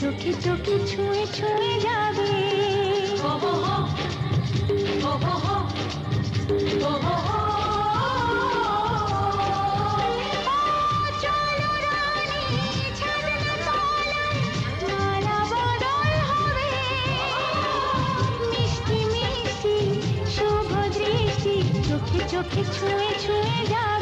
চোখে চোখে ছুঁয়ে ছুঁয়ে যাবে। ও হো হো, ও হো হো, ও হো হো। চলো রানী ছাদনা তলায় মালা বদল হবে। মিষ্টি মিষ্টি শুভ দৃষ্টি চোখে চোখে ছুঁয়ে ছুঁয়ে যাবে।